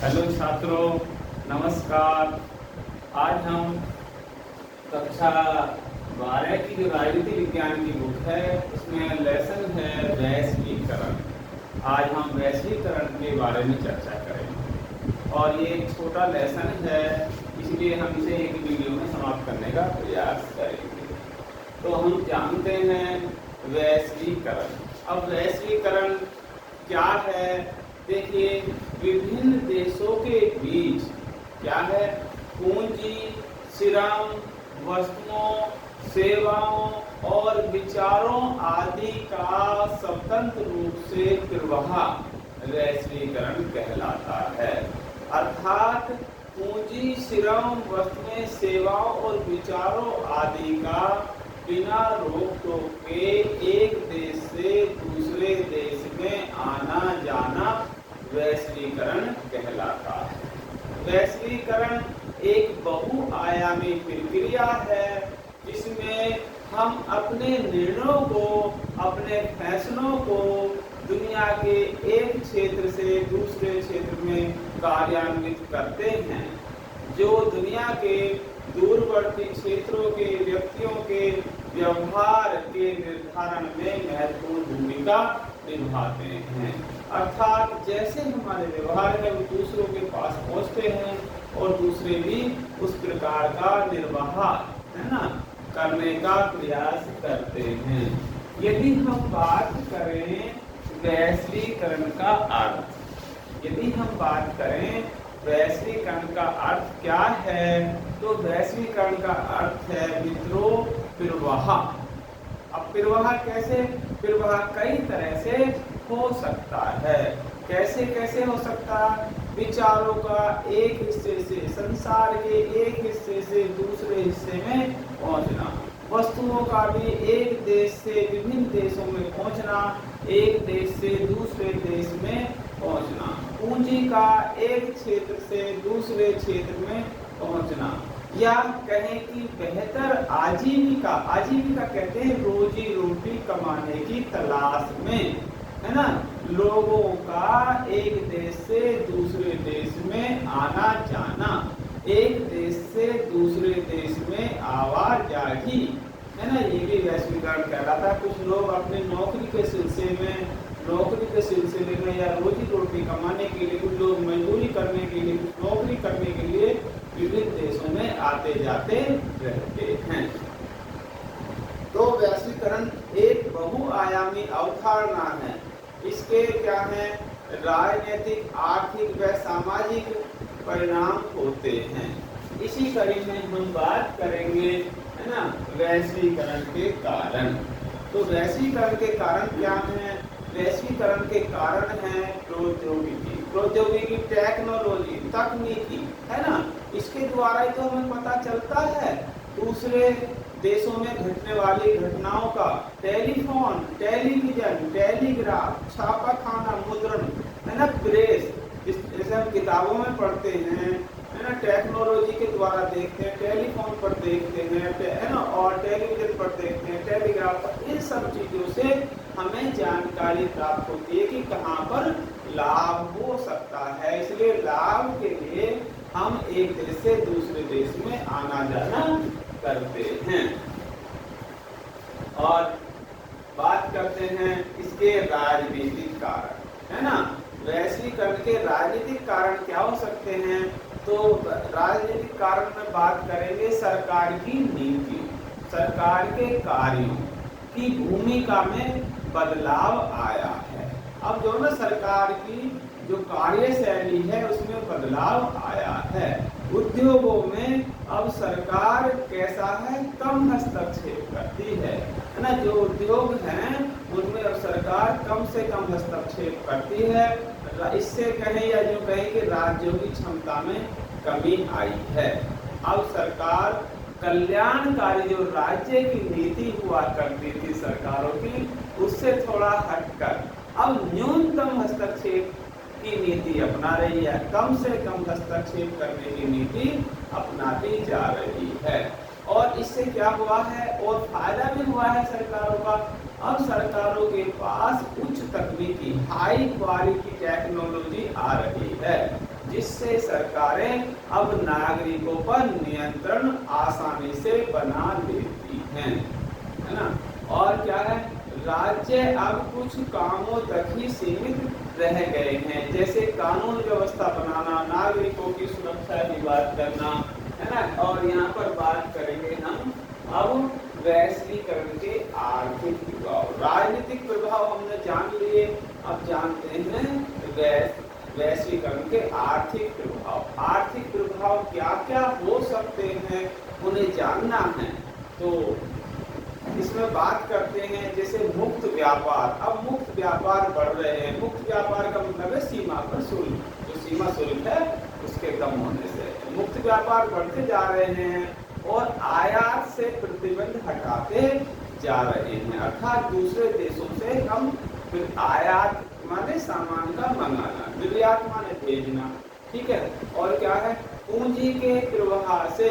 Hello छात्रों, नमस्कार। आज हम कक्षा 12 की जो राजनीति विज्ञान की बुक है उसमें लेसन है वैश्वीकरण। आज हम वैश्वीकरण के बारे में चर्चा करेंगे और ये एक छोटा लेसन है, इसलिए हम इसे एक वीडियो में समाप्त करने का प्रयास करेंगे। तो हम जानते हैं वैश्वीकरण। अब वैश्वीकरण क्या है? देखिए, विभिन्न देशों के बीच क्या है, पूंजी, श्रम, वस्तुओं, सेवाओं और विचारों आदि का स्वतंत्र रूप से प्रवाह वैश्वीकरण कहलाता है। अर्थात पूंजी, श्रम, वस्तुएं, सेवाओं और विचारों आदि का बिना रोक टोक के एक देश से दूसरे देश में आना जाना वैश्वीकरण कहलाता है। वैश्वीकरण एक बहुआयामी प्रक्रिया है जिसमें हम अपने निर्णयों को, अपने फैसलों को दुनिया के एक क्षेत्र से दूसरे क्षेत्र में कार्यान्वित करते हैं, जो दुनिया के दूरवर्ती क्षेत्रों के व्यक्तियों के व्यवहार के निर्धारण में महत्वपूर्ण भूमिका निभाते हैं। अर्थात जैसे हमारे व्यवहार है वो दूसरों के पास पहुंचते हैं और दूसरे भी उस प्रकार का निर्वाह है ना करने का प्रयास करते हैं। यदि हम बात करें वैश्वीकरण का अर्थ, यदि हम बात करें वैश्वीकरण का अर्थ क्या है, तो वैश्वीकरण का अर्थ है मित्रों प्रवाह। अब प्रवाह कैसे? प्रवाह कई तरह से हो सकता है। कैसे कैसे हो सकता? विचारों का एक हिस्से से, संसार के एक हिस्से से दूसरे हिस्से में पहुंचना, वस्तुओं का भी एक देश से विभिन्न देशों में पहुंचना, एक देश से दूसरे देश में पहुंचना, पूंजी का एक क्षेत्र से दूसरे क्षेत्र में पहुंचना, या कहें कि बेहतर आजीविका, आजीविका कहते हैं रोजी रोटी कमाने की तलाश में, है ना, लोगों का एक देश से दूसरे देश में आना जाना, एक देश से दूसरे देश में आवाजाही, है ना, ये भी वैश्वीकरण कहलाता है। कुछ लोग अपने नौकरी के सिलसिले में या रोजी रोटी कमाने के लिए, कुछ लोग मजदूरी करने के लिए, कुछ नौकरी करने के लिए विभिन्न देशों में आते जाते रहते हैं। तो वैश्वीकरण एक बहुआयामी अवधारणा है। इसके क्या है? राजनीतिक, आर्थिक व सामाजिक परिणाम होते हैं। इसी कड़ी में हम बात करेंगे, है ना, वैश्वीकरण के कारण। तो वैश्वीकरण के कारण क्या है? वैश्वीकरण के कारण है प्रौद्योगिकी, टेक्नोलॉजी, तकनीकी, है ना, इसके द्वारा ही तो हमें पता चलता है दूसरे देशों में घटने वाली घटनाओं का। टेलीफोन, टेलीविजन, टेलीग्राफ, छापाखाना, मुद्रण, है ना, प्रेस, जैसे हम किताबों में पढ़ते हैं, है ना, टेक्नोलॉजी के द्वारा देखते हैं, टेलीफोन पर देखते हैं, है ना, और टेलीविजन पर देखते हैं, टेलीग्राफ पर, इन सब चीजों से हमें जानकारी प्राप्त होती है कि कहाँ पर लाभ हो सकता है। इसलिए लाभ के लिए हम एक देश से दूसरे देश में आना जाना करते हैं। और बात करते हैं इसके राजनीतिक कारण, है ना। वैश्वीकरण के राजनीतिक कारण क्या हो सकते हैं? तो राजनीतिक कारण में बात करेंगे सरकार की नीति, सरकार के कार्यों की भूमिका में बदलाव आया है। अब जो ना सरकार की जो कार्यशैली है उसमें बदलाव आया है। उद्योगों में अब सरकार कैसा है? कम हस्तक्षेप करती है ना। जो उद्योग हैं उनमें अब सरकार कम से कम हस्तक्षेप करती है। इससे कहें या जो कहें कि राज्यों की क्षमता में कमी आई है। अब सरकार कल्याणकारी जो राज्य की नीति हुआ करती थी सरकारों की, उससे थोड़ा हटकर अब न्यूनतम हस्तक्षेप की नीति अपना रही है, कम से कम हस्तक्षेप करने की नीति अपनाती जा रही है। और इससे क्या हुआ है? और फायदा भी हुआ है सरकारों का। अब सरकारों के पास उच्च तकनीकी, हाई क्वालिटी टेक्नोलॉजी आ रही है। जिससे सरकारें अब नागरिकों पर नियंत्रण आसानी से बना लेती हैं, है ना। और क्या है, राज्य अब कुछ कामों तक ही सीमित रह गए हैं, जैसे कानून व्यवस्था बनाना, नागरिकों की सुरक्षा की बात करना, है ना। और यहाँ पर बात करेंगे हम अब वैश्वीकरण के आर्थिक प्रभाव। राजनीतिक प्रभाव हमने जान लिए, अब जानते हैं वैश्वीकरण के आर्थिक प्रभाव। आर्थिक प्रभाव क्या क्या हो सकते हैं उन्हें जानना है। तो इसमें बात करते हैं जैसे मुक्त व्यापार। अब मुक्त व्यापार बढ़ रहे हैं। मुक्त व्यापार का मतलब है सीमा पर शुल्क, जो सीमा शुल्क है उसके कम होने से मुक्त व्यापार बढ़ते जा रहे हैं और आयात से प्रतिबंध हटाते जा रहे हैं, अर्थात दूसरे देशों से हम आयात माने सामान का मंगाना, निर्यात माने भेजना, ठीक है। और क्या है, पूंजी के प्रवाह से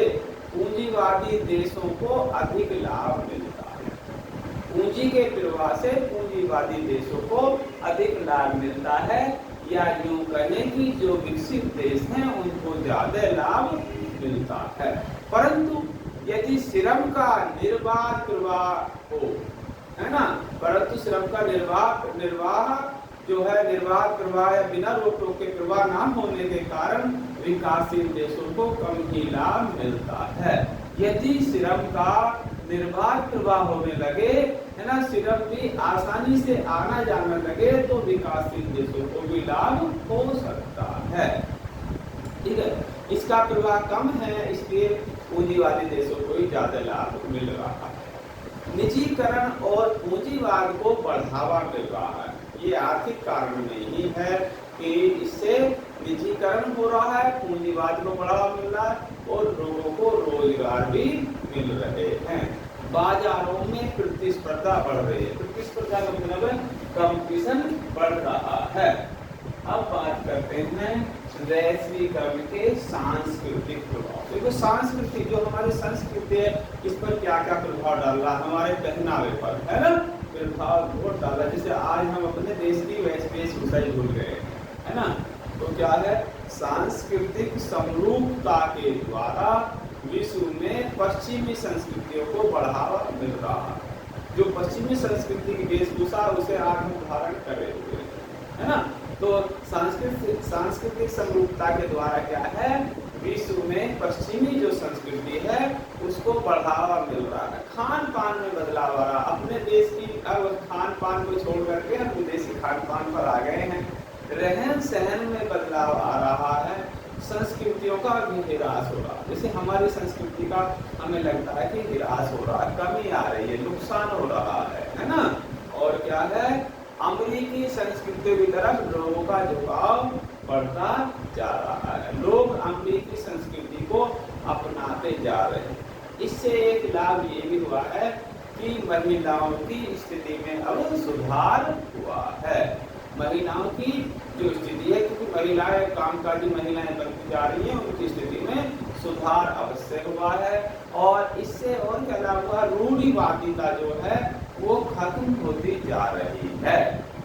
पूंजीवादी देशों को अधिक लाभ मिलता है। पूंजी के प्रवाह से पूंजीवादी देशों को अधिक लाभ मिलता है, या यूं कहें कि जो विकसित देश हैं उनको ज्यादा लाभ मिलता है। परंतु यदि श्रम का निर्बाध प्रवाह हो, है ना, परंतु श्रम का निर्वाह जो है निर्बाध प्रवाह या बिना रोक टोक के प्रवाह ना होने के कारण विकासशील देशों को कम ही लाभ मिलता है। यदि श्रम का निर्बाध प्रवाह होने लगे, है ना, श्रम भी आसानी से आना जाना लगे, तो विकासशील देशों को भी लाभ हो सकता है, ठीक है। इसका प्रवाह कम है, इसलिए पूंजीवादी देशों को ही ज्यादा लाभ मिल रहा है। निजीकरण और पूंजीवाद को बढ़ावा मिल रहा है। ये आर्थिक कारण नहीं है कि इससे निजीकरण हो रहा है, पूंजीवाद को बढ़ावा मिल रहा है और लोगों को रोजगार भी मिल रहे हैं। बाजारों में प्रतिस्पर्धा बढ़ रही है। प्रतिस्पर्धा का मतलब है कंपटीशन बढ़ रहा है। अब बात करते हैं वैश्वीकरण के सांस्कृतिक प्रभाव। देखो सांस्कृतिक जो हमारी संस्कृति है इस पर क्या क्या प्रभाव डाल रहा है, हमारे पहनावे पर, है ना, प्रभाव बहुत डाला। जैसे आज हम अपने देश की वेशभूषा ही भूल गए, है ना। तो क्या है, सांस्कृतिक समरूपता के द्वारा विश्व में पश्चिमी संस्कृतियों को बढ़ावा मिल रहा है। जो पश्चिमी संस्कृति की वेशभूषा उसे आज हम धारण कर रहे हुए, है ना। तो सांस्कृतिक समरूपता के द्वारा क्या है, विश्व में पश्चिमी जो संस्कृति है उसको बढ़ावा मिल रहा है। खान पान में बदलाव आ रहा, अपने देश की अब खान पान को छोड़ करके हम विदेशी खान पान पर आ गए हैं। रहन सहन में बदलाव आ रहा है, संस्कृतियों का भी हिरास हो रहा है। जैसे हमारी संस्कृति का हमें लगता है कि हिरास हो रहा है, कमी आ रही है, नुकसान हो रहा है ना। और क्या है, अमेरिकी संस्कृति की तरफ लोगों का झुकाव बढ़ता जा रहा है। लोग अमेरिकी संस्कृति को अपनाते जा रहे हैं। इससे एक लाभ ये भी हुआ है कि महिलाओं की स्थिति में अब सुधार हुआ है। महिलाओं की जो स्थिति है, क्योंकि महिलाएं कामकाजी महिलाएं बनती जा रही हैं, उनकी स्थिति में सुधार अवश्य हुआ है। और इससे और क्या लाभ हुआ, रूढ़िवादिता जो है वो खत्म होती जा रही है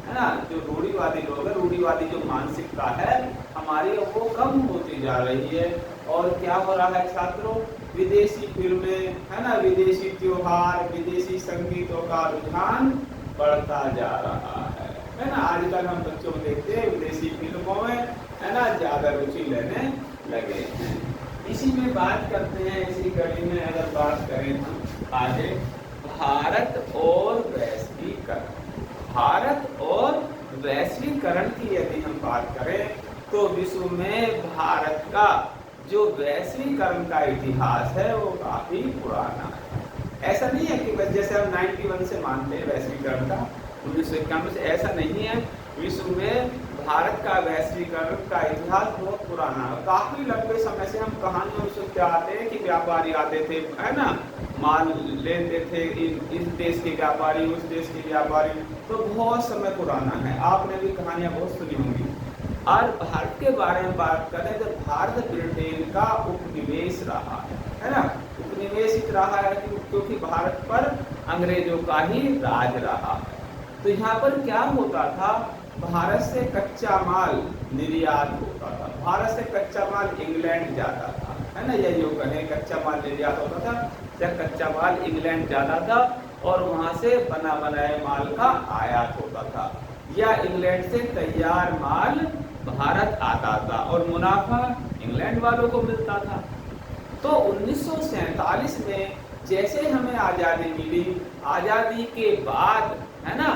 ना। जो रूढ़िवादी लोग हैं, रूढ़िवादी जो मानसिकता है हमारी वो कम होती जा रही है। और क्या हो रहा है छात्रों, विदेशी फिल्में, है ना, विदेशी त्योहार, विदेशी संगीतों का रुझान बढ़ता जा रहा है ना। आजकल हम बच्चों को देखते हैं विदेशी फिल्मों में, है ना, ज्यादा रुचि लेने लगे हैं। इसी में बात करते हैं, इसी कड़ी में अगर बात करें हम आगे, भारत और वैश्वीकरण। भारत और वैश्वीकरण की यदि हम बात करें तो विश्व में भारत का जो वैश्वीकरण का इतिहास है वो काफी पुराना है। ऐसा नहीं है कि बस जैसे हम 91 से मानते हैं वैश्वीकरण का, 1991 से, ऐसा नहीं है। विश्व में भारत का वैश्वीकरण का इतिहास बहुत पुराना है। काफी लंबे समय से हम कहानियों में सुनते आते हैं कि व्यापारी आते थे, है ना, माल लेते थे, इस देश के व्यापारी उस देश के व्यापारी, तो बहुत समय पुराना है। आपने भी कहानियां बहुत सुनी होंगी। और भारत के बारे में बात करें तो भारत ब्रिटेन का उपनिवेश रहा है ना। उपनिवेशित रहा है क्योंकि भारत पर अंग्रेजों का ही राज रहा है। तो यहाँ पर क्या होता था, भारत से कच्चा माल निर्यात होता था, भारत से कच्चा माल इंग्लैंड जाता था, है ना, यही जो कहें कच्चा माल निर्यात होता था, जब कच्चा माल इंग्लैंड जाता था और वहाँ से बना बनाए माल का आयात होता था, या इंग्लैंड से तैयार माल भारत आता था और मुनाफा इंग्लैंड वालों को मिलता था। तो 1947 में जैसे हमें आज़ादी मिली, आज़ादी के बाद, है ना,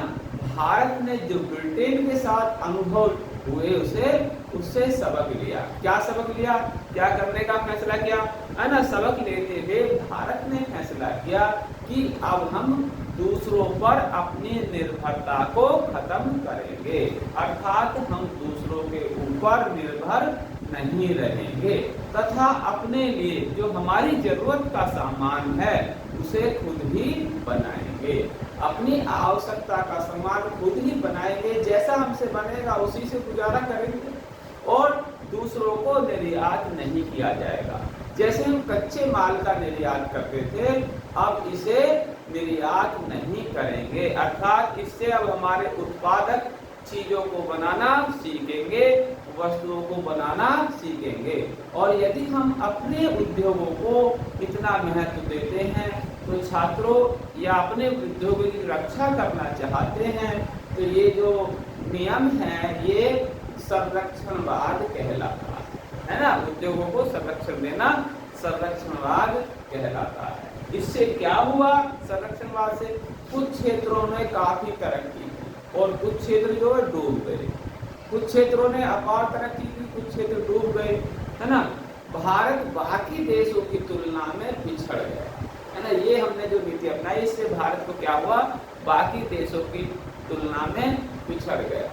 भारत ने जो ब्रिटेन के साथ अनुभव हुए उससे सबक लिया। क्या सबक लिया, क्या करने का फैसला किया, है ना, सबक लेते हुए भारत ने फैसला किया कि अब हम दूसरों पर अपनी निर्भरता को खत्म करेंगे, अर्थात हम दूसरों के ऊपर निर्भर नहीं रहेंगे तथा अपने लिए जो हमारी जरूरत का सामान है उसे खुद ही बनाएंगे, अपनी आवश्यकता का सामान खुद ही बनाएंगे, जैसा हमसे बनेगा उसी से गुजारा करेंगे और दूसरों को निर्यात नहीं किया जाएगा। जैसे हम कच्चे माल का निर्यात करते थे, अब इसे निर्यात नहीं करेंगे, अर्थात इससे अब हमारे उत्पादक चीजों को बनाना सीखेंगे, वस्तुओं को बनाना सीखेंगे। और यदि हम अपने उद्योगों को इतना महत्व देते हैं तो छात्रों या अपने उद्योगों की रक्षा करना चाहते हैं तो ये जो नियम है ये संरक्षणवाद कहलाता है ना, उद्योगों को संरक्षण देना संरक्षणवाद कहलाता है। इससे क्या हुआ, संरक्षणवाद से कुछ क्षेत्रों में काफी तरक्की और कुछ क्षेत्र जो है डूब गए, कुछ क्षेत्रों ने अपार तरक्की की, कुछ क्षेत्र डूब गए, है ना। भारत बाकी देशों की तुलना में पिछड़ गया, है ना, ये हमने जो नीति अपनाई इससे भारत को क्या हुआ, बाकी देशों की तुलना में पिछड़ गया।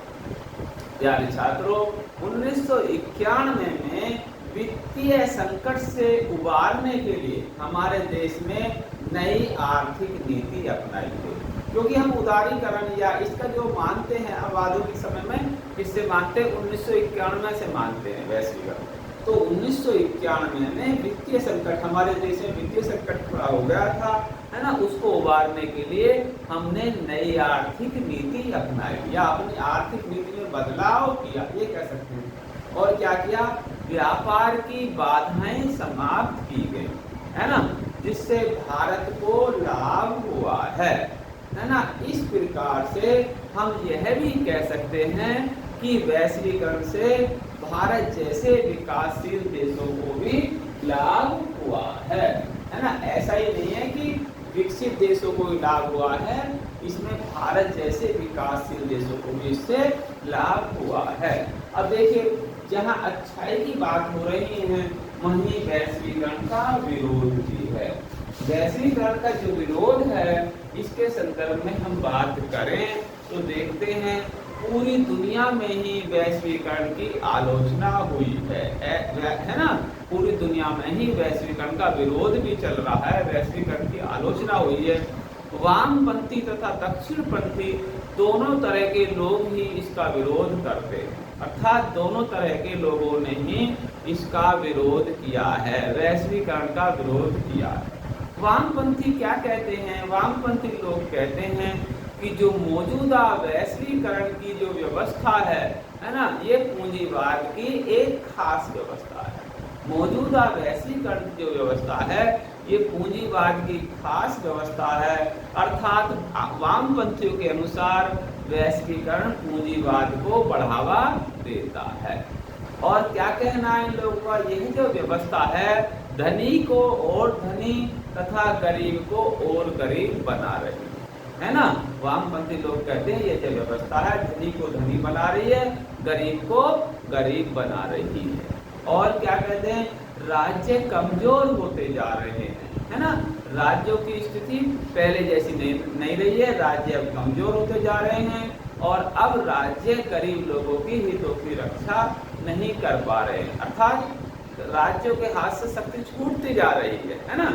यानी छात्रों 1991 में वित्तीय संकट से उबारने के लिए हमारे देश में नई आर्थिक नीति अपनाई गई, क्योंकि हम उदारीकरण या इसका जो मानते हैं अब आधुनिक समय में किससे मानते हैं, 1991 से मानते हैं वैश्वीकरण। तो 1991 में वित्तीय संकट, हमारे देश में वित्तीय संकट खड़ा हो गया था, है ना, उसको उबारने के लिए हमने नई आर्थिक नीति अपनाई या अपनी आर्थिक नीति में बदलाव किया, ये कह सकते हैं। और क्या किया, व्यापार की बाधाएं समाप्त की गई, है ना, जिससे भारत को लाभ हुआ है ना। इस प्रकार से हम यह भी कह सकते हैं कि वैश्वीकरण से भारत जैसे विकासशील देशों को भी लाभ हुआ है ना। ऐसा ही नहीं है कि विकसित देशों को भी लाभ हुआ है, इसमें भारत जैसे विकासशील देशों को भी इससे लाभ हुआ है। अब देखिए, जहाँ अच्छाई की बात हो रही है वहीं वैश्वीकरण का विरोध भी है। वैश्वीकरण का जो विरोध है इसके संदर्भ में हम बात करें तो देखते हैं पूरी दुनिया में ही वैश्वीकरण की आलोचना हुई है ना, पूरी दुनिया में ही वैश्वीकरण का विरोध भी चल रहा है, वैश्वीकरण की आलोचना हुई है। वामपंथी तथा दक्षिणपंथी दोनों तरह के लोग ही इसका विरोध करते हैं, अर्थात दोनों तरह के लोगों ने ही इसका विरोध किया है, वैश्वीकरण का विरोध किया है। वामपंथी क्या कहते हैं, वामपंथी लोग कहते हैं कि जो मौजूदा वैश्वीकरण की जो व्यवस्था है ना, ये पूंजीवाद की एक खास व्यवस्था है। मौजूदा वैश्वीकरण की जो व्यवस्था है ये पूंजीवाद की खास व्यवस्था है, अर्थात वामपंथियों के अनुसार वैश्वीकरण पूंजीवाद को बढ़ावा देता है। और क्या कहना है इन लोगों का, यही जो व्यवस्था है धनी को और धनी तथा गरीब को और गरीब बना रही है ना। वामपंथी लोग कहते हैं ये जो व्यवस्था है धनी को धनी बना रही है, गरीब को गरीब बना रही है। और क्या कहते हैं, राज्य कमजोर होते जा रहे हैं, है ना, राज्यों की स्थिति पहले जैसी नहीं रही है, राज्य अब कमजोर होते जा रहे हैं और अब राज्य गरीब लोगों की हितों की रक्षा नहीं कर पा रहे हैं, अर्थात राज्यों के हाथ से शक्ति छूटती जा रही है ना।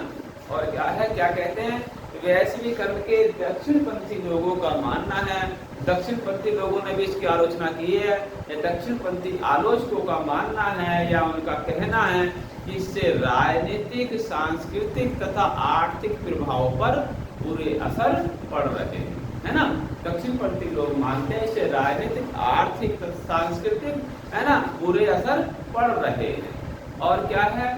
और क्या है, क्या कहते हैं, वैश्वीकरण के दक्षिणपंथी लोगों का मानना है, दक्षिणपंथी लोगों ने भी इसकी आलोचना की है, दक्षिणपंथी आलोचकों का मानना है या उनका कहना है कि इससे राजनीतिक, सांस्कृतिक तथा आर्थिक प्रभाव पर बुरे असर पड़ रहे हैं। है ना। दक्षिणपंथी लोग मानते हैं इससे राजनीतिक, आर्थिक, सांस्कृतिक, है ना, बुरे असर पड़ रहे हैं। और क्या है,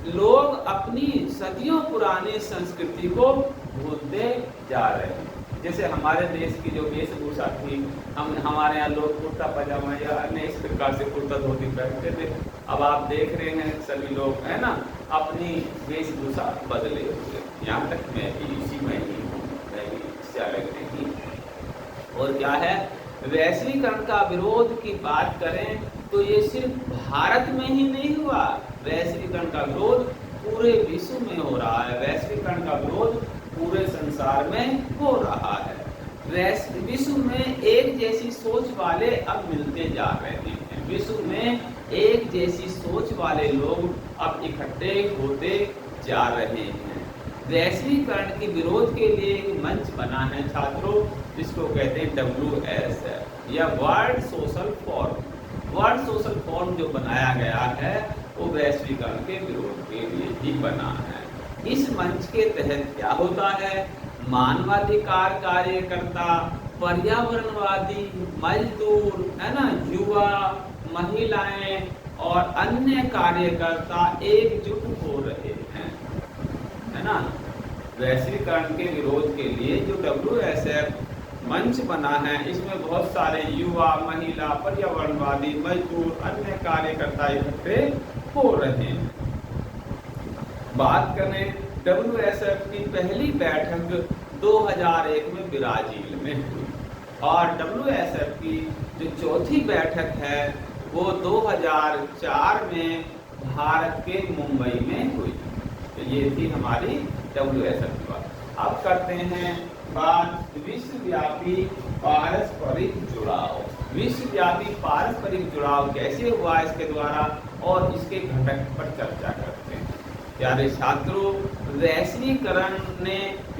लोग अपनी सदियों पुरानी संस्कृति को भूलते जा रहे हैं। जैसे हमारे देश की जो वेशभूषा थी, हमारे यहाँ लोग कुर्ता पजामा या अन्य इस प्रकार से कुर्ता धोती पहनते थे। अब आप देख रहे हैं सभी लोग, है ना, अपनी वेशभूषा बदले हुए। यहाँ तक मैं भी इसी में ही हूँ, मैं भी इससे अलग नहीं। और क्या है, वैश्वीकरण का विरोध की बात करें तो ये सिर्फ भारत में ही नहीं हुआ, वैश्वीकरण का विरोध पूरे विश्व में हो रहा है। वैश्वीकरण का विरोध पूरे संसार में हो रहा है। विश्व में एक जैसी सोच वाले अब मिलते जा रहे हैं। विश्व में एक जैसी सोच वाले लोग अब इकट्ठे होते जा रहे हैं। वैश्वीकरण के विरोध के लिए एक मंच बना है छात्रों, जिसको कहते हैं WSF या world social forum. World social forum जो बनाया गया है वो वैश्वीकरण के विरोध के लिए ही बना है। इस मंच के तहत क्या होता है, मानवाधिकार कार्यकर्ता, पर्यावरणवादी, मजदूर, है ना, युवा, महिलाएं और अन्य कार्यकर्ता एकजुट हो रहे हैं, है ना। वैश्वीकरण के विरोध के लिए जो WSF मंच बना है, इसमें बहुत सारे युवा, महिला, पर्यावरणवादी, मजदूर, अन्य कार्यकर्ता इकट्ठे हो रहे हैं। बात करें WSF की पहली बैठक 2001 में ब्राजील में हुई और WSF की जो चौथी बैठक है वो 2004 में भारत के मुंबई में हुई। तो ये थी हमारी WSF की बात। अब करते हैं बात विश्वव्यापी पारस्परिक जुड़ाव। विश्वव्यापी पारस्परिक जुड़ाव कैसे हुआ इसके द्वारा और इसके घटक पर चर्चा करते हैं। प्यारे छात्रों, वैश्वीकरण ने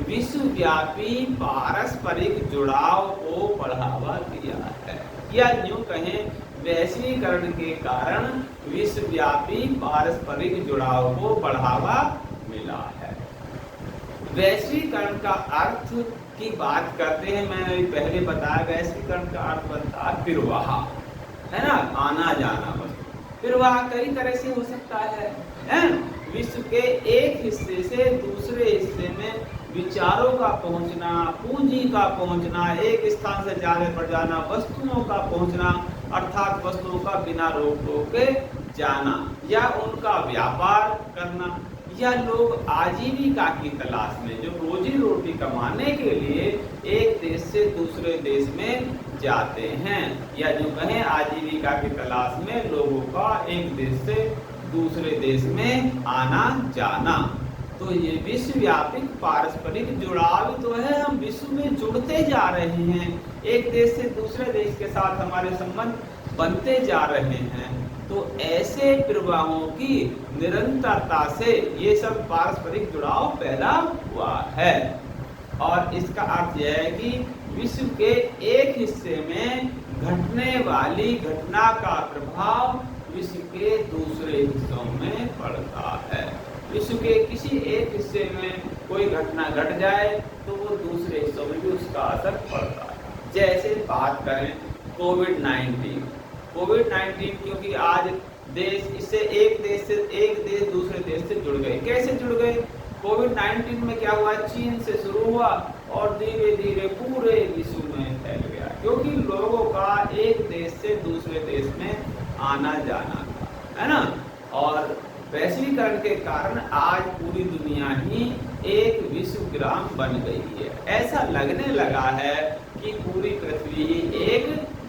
विश्वव्यापी पारस्परिक जुड़ाव को बढ़ावा दिया है, या यूं कहें वैश्वीकरण के कारण विश्वव्यापी पारस्परिक जुड़ाव को बढ़ावा मिला है। वैश्वीकरण का अर्थ की बात करते हैं, मैंने पहले बताया वैश्वीकरण का अर्थ बनता है प्रवाह, है ना, आना जाना। प्रवाह कई तरह से हो सकता है? विश्व के एक हिस्से से दूसरे हिस्से में विचारों का पहुंचना, पूंजी का पहुंचना, एक स्थान से जाने पर जाना, वस्तुओं का पहुंचना, अर्थात वस्तुओं का बिना रोक टोक के जाना, या उनका व्यापार करना, या लोग आजीविका की तलाश में जो रोजी रोटी कमाने के लिए एक देश से दूसरे देश में जाते हैं, या जो कहें आजीविका की तलाश में लोगों का एक देश से दूसरे देश में आना जाना। तो ये विश्वव्यापी पारस्परिक जुड़ाव तो है, हम विश्व में जुड़ते जा रहे हैं, एक देश से दूसरे देश के साथ हमारे संबंध बनते जा रहे हैं। तो ऐसे प्रवाहों की निरंतरता से ये सब पारस्परिक जुड़ाव पैदा हुआ है। और इसका अर्थ यह है कि विश्व के एक हिस्से में घटने वाली घटना का प्रभाव विश्व के दूसरे हिस्सों में पड़ता है। विश्व के किसी एक हिस्से में कोई घटना घट जाए तो वो दूसरे हिस्सों में भी उसका असर पड़ता है। जैसे बात करें कोविड-19, क्योंकि आज देश इससे एक देश दूसरे देश से जुड़ गए। कैसे जुड़ गए? कोविड-19 में क्या हुआ, चीन से शुरू हुआ और धीरे धीरे पूरे विश्व में फैल गया, क्योंकि लोगों का एक देश से दूसरे देश में आना जाना था, है ना। और वैश्वीकरण के कारण आज पूरी दुनिया ही एक विश्वग्राम बन गई है। ऐसा लगने लगा है कि पूरी पृथ्वी एक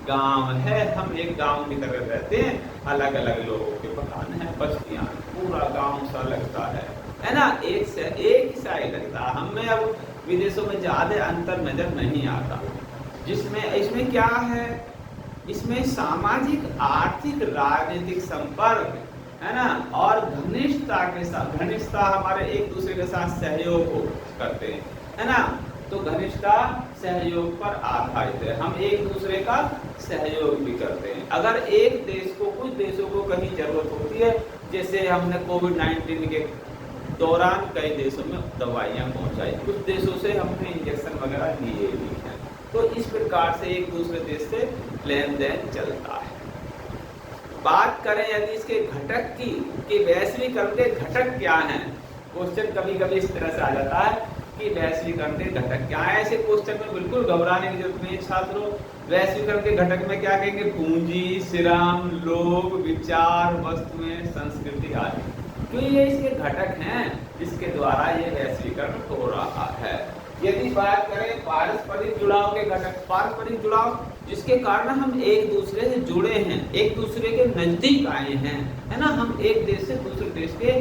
गांव है, हम एक गांव की तरह रहते हैं, अलग अलग लोगों के मकान हैं, बस्तियां, पूरा गांव सा लगता है ना, एक सा ही लगता है। हमें अब विदेशों में ज्यादा अंतर नजर नहीं आता। इसमें क्या है, इसमें सामाजिक, आर्थिक, राजनीतिक संपर्क, है ना, और घनिष्ठता हमारे एक दूसरे के साथ सहयोग करते हैं, है ना। तो घनिष्ठता सहयोग पर आधारित है, हम एक दूसरे का सहयोग भी करते हैं। अगर एक देश को, कुछ देशों को कहीं जरूरत होती है, जैसे हमने कोविड-19 के दौरान कई देशों में दवाइयाँ पहुँचाई, कुछ देशों से हमने इंजेक्शन वगैरह लिए भी हैं। तो इस प्रकार से एक दूसरे देश से लेन देन चलता है। बात करें यदि इसके घटक की कि वैश्वीकरण के घटक क्या हैं, क्वेश्चन कभी कभी इस तरह से आ जाता है कि वैश्वीकरण के घटक क्या है। ऐसे क्वेश्चन में बिल्कुल घबराने की जरूरत नहीं है छात्रों। वैश्वीकरण के घटक में क्या कहेंगे? पूंजी, श्रम, लोग, विचार, वस्तुएं, संस्कृति आदि। तो ये इसके घटक हैं जिसके द्वारा ये वैश्वीकरण हो रहा है। यदि बात करें पारस्परिक जुड़ाव के घटक, पारस्परिक जुड़ाव जिसके कारण हम एक दूसरे से जुड़े हैं, एक दूसरे के नजदीक आए हैं, है ना। हम एक देश से दूसरे देश के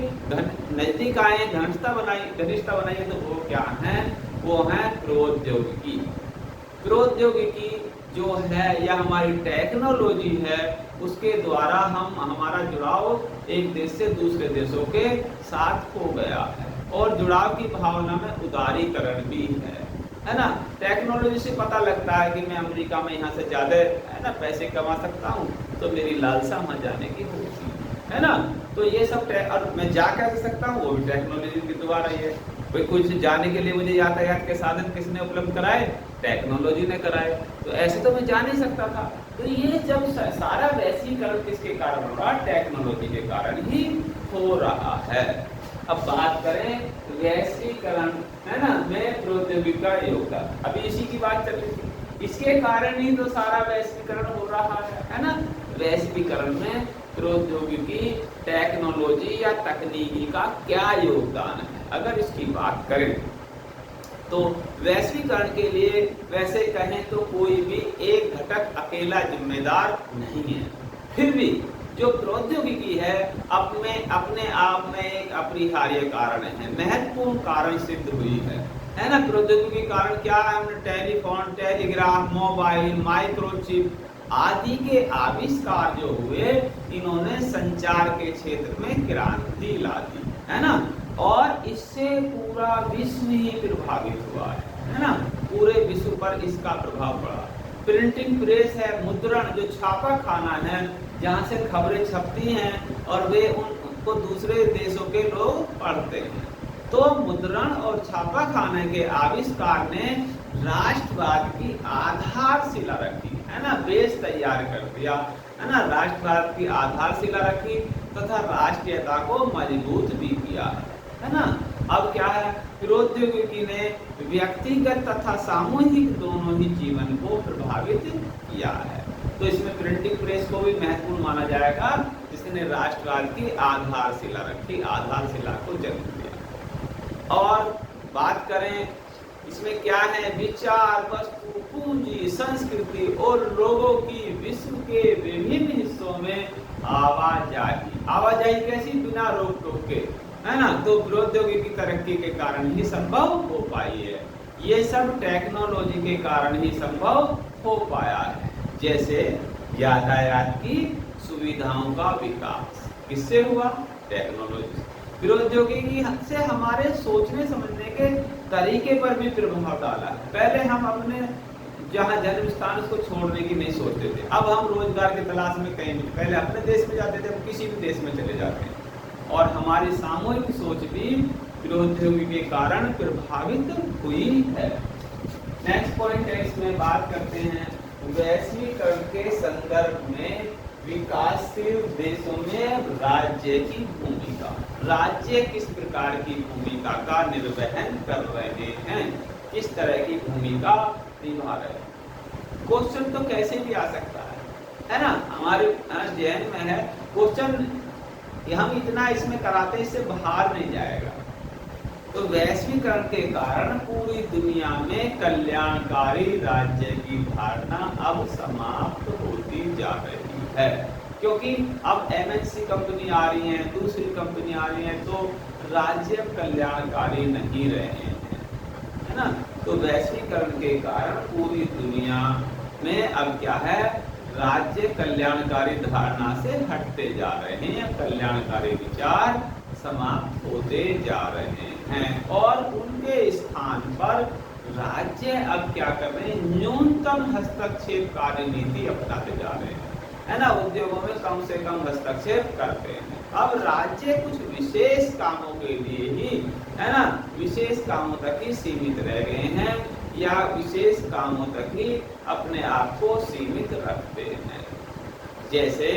नजदीक आए, घनिष्ठता बनाई, तो वो क्या है? वो है प्रौद्योगिकी। प्रौद्योगिकी जो है या हमारी टेक्नोलॉजी है, उसके द्वारा हमारा जुड़ाव एक देश से दूसरे देशों के साथ हो गया है। और जुड़ाव की भावना में उदारीकरण भी है ना। टेक्नोलॉजी से पता लगता है कि मैं अमेरिका में यहाँ से ज़्यादा है ना पैसे कमा सकता हूँ, तो मेरी लालसा वहाँ जाने की होती है ना। तो ये सब और मैं जा कैसे सकता हूँ, वो भी टेक्नोलॉजी के द्वारा ही है। भाई कुछ जाने के लिए मुझे यातायात के साधन किसने उपलब्ध कराए? टेक्नोलॉजी ने कराए। तो ऐसे तो मैं जा नहीं सकता था। तो ये जब सारा वैश्वीकरण किसके कारण हो रहा? टेक्नोलॉजी के कारण ही हो रहा है। अब बात करें वैश्वीकरण है ना में प्रौद्योगिकी का योगदान, अभी इसी की बात चल रही थी। इसके कारण ही तो सारा वैश्वीकरण हो रहा है ना। वैश्वीकरण में प्रौद्योगिकी, टेक्नोलॉजी या तकनीकी का क्या योगदान है? अगर इसकी बात करें तो वैश्वीकरण के लिए वैसे कहें तो कोई भी एक घटक अकेला जिम्मेदार नहीं है। फिर भी जो प्रौद्योगिकी है अपने आप में एक अपरिहार्य कारण है, महत्वपूर्ण कारण सिद्ध हुई है ना। प्रौद्योगिकी कारण क्या है? हमने टेलीफोन, टेलीग्राफ, मोबाइल, माइक्रोचिप आदि के आविष्कार जो हुए, इन्होंने संचार के क्षेत्र में क्रांति ला दी है ना। और इससे पूरा विश्व ही प्रभावित हुआ है ना। पूरे विश्व पर इसका प्रभाव पड़ा। प्रिंटिंग प्रेस है, मुद्रण जो छापा खाना है, जहाँ से खबरें छपती हैं और वे उनको दूसरे देशों के लोग पढ़ते हैं। तो मुद्रण और छापा खाने के आविष्कार ने राष्ट्रवाद की आधारशिला रखी है ना, बेस तैयार कर दिया है ना। राष्ट्रवाद की आधारशिला रखी तथा राष्ट्रीयता को मजबूत भी किया है ना। अब क्या है? प्रौद्योगिकी ने व्यक्तिगत तथा सामूहिक दोनों ही जीवन को प्रभावित किया है। तो इसमें प्रिंटिंग प्रेस को भी महत्वपूर्ण माना जाएगा, जिसने राष्ट्रवाद की आधारशिला रखी, आधारशिला को जन्म दिया। और बात करें इसमें क्या है? विचार, वस्तु, पूंजी, संस्कृति और लोगों की विश्व के विभिन्न हिस्सों में आवाजाही। आवाजाही कैसी? बिना रोक टोक के है ना। तो प्रौद्योगिकी तरक्की के कारण ही संभव हो पाई है। ये सब टेक्नोलॉजी के कारण ही संभव हो पाया है। जैसे यातायात की सुविधाओं का विकास किससे हुआ? टेक्नोलॉजी। प्रौद्योगिकी से हमारे सोचने समझने के तरीके पर भी प्रभाव डाला है। पहले हम अपने जहाँ जन्म स्थान उसको छोड़ने की नहीं सोचते थे। अब हम रोजगार की तलाश में कहीं पहले अपने देश में जाते थे, अब किसी भी देश में चले जाते हैं। और हमारी सामूहिक सोच भी प्रौद्योगिकी के कारण प्रभावित हुई है। नेक्स्ट पॉइंट है, इसमें बात करते हैं वैश्वीकरण के संदर्भ में विकासशील देशों में राज्य की भूमिका। राज्य किस प्रकार की भूमिका का निर्वहन कर रहे हैं, किस तरह की भूमिका निभा रहे हैं। क्वेश्चन तो कैसे भी आ सकता है ना। हमारे जहन में है क्वेश्चन, हम इतना इसमें कराते इससे बाहर नहीं जाएगा। तो वैश्वीकरण के कारण पूरी दुनिया में कल्याणकारी राज्य की धारणा अब समाप्त होती जा रही है, क्योंकि अब एमएनसी कंपनी आ रही हैं, दूसरी कंपनी आ रही हैं, तो राज्य कल्याणकारी नहीं रहे हैं है ना। तो वैश्वीकरण के कारण पूरी दुनिया में अब क्या है? राज्य कल्याणकारी धारणा से हटते जा रहे हैं, कल्याणकारी विचार समाप्त होते जा रहे हैं और उनके स्थान पर राज्य अब क्या कर रहे हैं? न्यूनतम हस्तक्षेप कार्यनीति अपनाते जा रहे हैं है ना। उद्योगों में कम से कम हस्तक्षेप करते हैं। अब राज्य कुछ विशेष कामों के लिए ही, है ना, विशेष कामों तक ही सीमित रह गए हैं या विशेष कामों तक ही अपने आप को सीमित रखते हैं। जैसे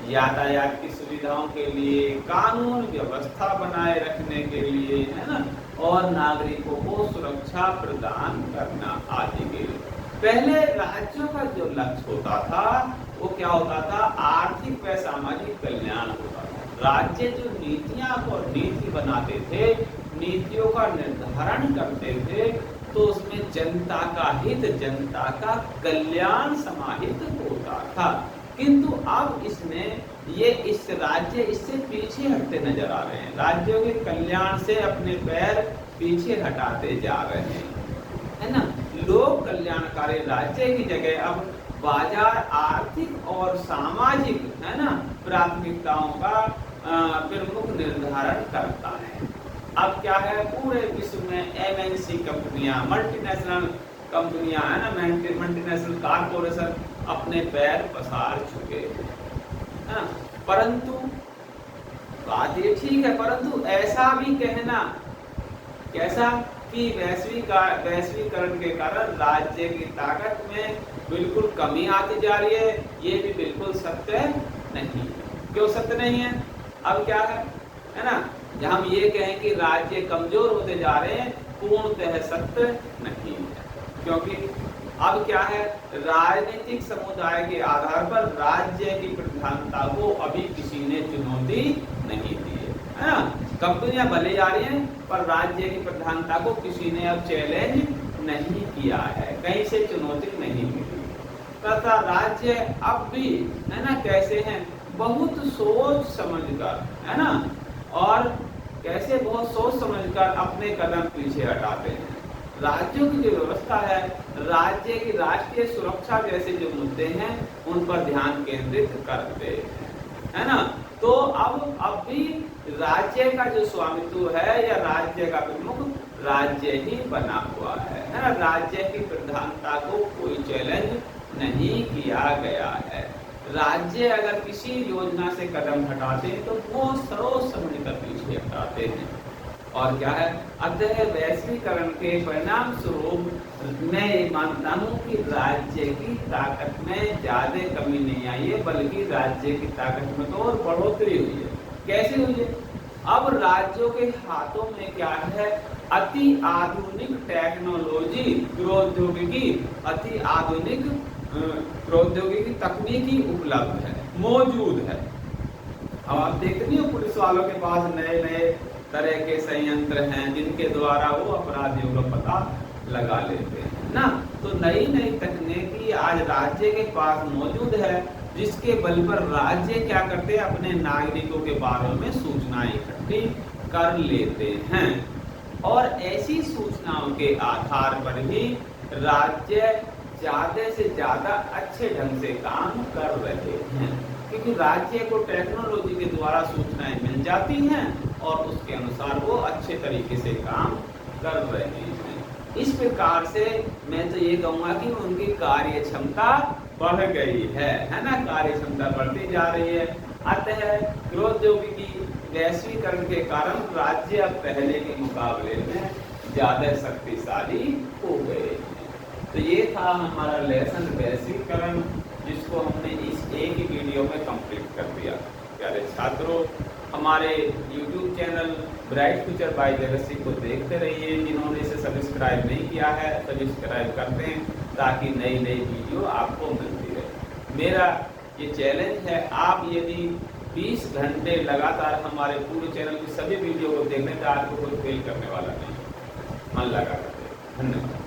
यातायात की सुविधाओं के लिए, कानून व्यवस्था बनाए रखने के लिए, है ना, और नागरिकों को सुरक्षा प्रदान करना आदि के लिए। पहले राज्यों का जो लक्ष्य होता था वो क्या होता था, आर्थिक व सामाजिक कल्याण होता था। राज्य जो नीतियां और नीति बनाते थे, नीतियों का निर्धारण करते थे, तो उसमें जनता का हित, जनता का कल्याण समाहित होता था। किंतु अब इसमें इस राज्य इससे पीछे हटते नजर आ रहे हैं, राज्यों के कल्याण से अपने पैर पीछे हटाते जा रहे हैं, है ना। लोक कल्याणकारी राज्य की जगह अब बाजार आर्थिक और सामाजिक, है ना, प्राथमिकताओं का प्रमुख निर्धारण करता है। अब क्या है, पूरे विश्व में एमएनसी कंपनियां, मल्टीनेशनल कंपनियां, है ना, मल्टीनेशनल कारपोरेशन अपने पैर पसार चुके हैं, है ना। परंतु बात ये ठीक है, परंतु ऐसा भी कहना कैसा कि वैश्वीकरण के कारण राज्य की ताकत में बिल्कुल कमी आती जा रही है, ये भी बिल्कुल सत्य नहीं। क्यों सत्य नहीं है? अब क्या है ना, जब हम ये कहें कि राज्य कमजोर होते जा रहे हैं, पूर्णतः सत्य नहीं है। क्योंकि अब क्या है, राजनीतिक समुदाय के आधार पर राज्य की प्रधानता को अभी किसी ने चुनौती नहीं दी है ना। कंपनियां भले जा रही हैं, पर राज्य की प्रधानता को किसी ने अब चैलेंज नहीं किया है, कहीं से चुनौती नहीं मिली। तथा राज्य अब भी, है ना, कैसे हैं, बहुत सोच समझकर, है ना, और कैसे बहुत सोच समझकर अपने कदम पीछे हटाते हैं। राज्यों की जो व्यवस्था है, राज्य की राष्ट्रीय सुरक्षा जैसे जो मुद्दे हैं उन पर ध्यान केंद्रित करते हैं, है ना। तो अब भी राज्य का जो स्वामित्व है या राज्य का प्रमुख राज्य ही बना हुआ है ना। राज्य की प्रधानता को कोई चैलेंज नहीं किया गया है। राज्य अगर किसी योजना से कदम हटाते हैं तो वो सोच समझकर पीछे हटाते हैं। और क्या है, अतः वैश्वीकरण के परिणाम स्वरूप मैं ये मानता हूँ कि राज्य की ताकत में ज्यादा कमी नहीं आई है, बल्कि राज्य की ताकत में तो और बढ़ोतरी हुई है। कैसे हुई है? अब राज्यों के हाथों में क्या है, अति आधुनिक टेक्नोलॉजी, प्रौद्योगिकी, अति आधुनिक प्रौद्योगिकी तकनीकी उपलब्ध है, मौजूद है। अब आप देखते हो पुलिस वालों के पास नए नए तरह के संयंत्र हैं जिनके द्वारा वो अपराधियों का पता लगा लेते हैं ना। तो नई नई तकनीकी आज राज्य के पास मौजूद है, जिसके बल पर राज्य क्या करते हैं, अपने नागरिकों के बारे में सूचनाएं इकट्ठी कर लेते हैं और ऐसी सूचनाओं के आधार पर ही राज्य ज्यादा से ज्यादा अच्छे ढंग से काम कर रहे हैं, क्योंकि राज्य को टेक्नोलॉजी के द्वारा सूचनाएं मिल जाती हैं और उसके अनुसार वो अच्छे तरीके से काम कर रहे हैं। इस प्रकार से मैं तो ये कहूँगा कि उनकी कार्य क्षमता बढ़ गई है ना, कार्य क्षमता बढ़ती जा रही है। अतः प्रौद्योगिकी वैश्वीकरण के कारण राज्य अब पहले के मुकाबले में ज्यादा शक्तिशाली हो गए हैं। तो ये था हमारा लेसन वैश्वीकरण, जिसको हमने इस एक ही वीडियो में कंप्लीट कर दिया। प्यारे छात्रों, हमारे YouTube channel bright future by Jagat Singh को देखते रहिए। जिन्होंने इसे सब्सक्राइब नहीं किया है, सब्सक्राइब करते हैं ताकि नई नई वीडियो आपको मिलती रहे। मेरा ये चैलेंज है, आप यदि 20 घंटे लगातार हमारे पूरे चैनल की सभी वीडियो को देख लें तो आपको कोई फेल करने वाला नहीं। मन लगा करते। धन्यवाद।